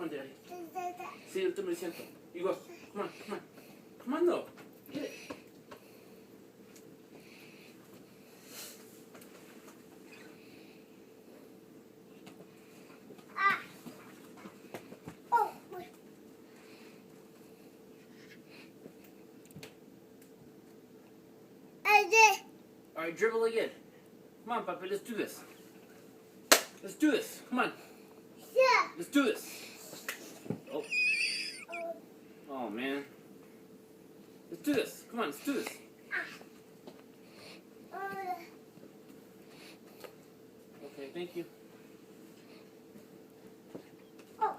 on, Daddy. See, tú me siento. You go. Come on, come on. Come on, though. Get it. Alright, dribble again. Come on, Puppy, let's do this. Let's do this. Come on. Yeah. Let's do this. Oh. Oh, man. Let's do this. Come on, let's do this. Okay, thank you. Oh.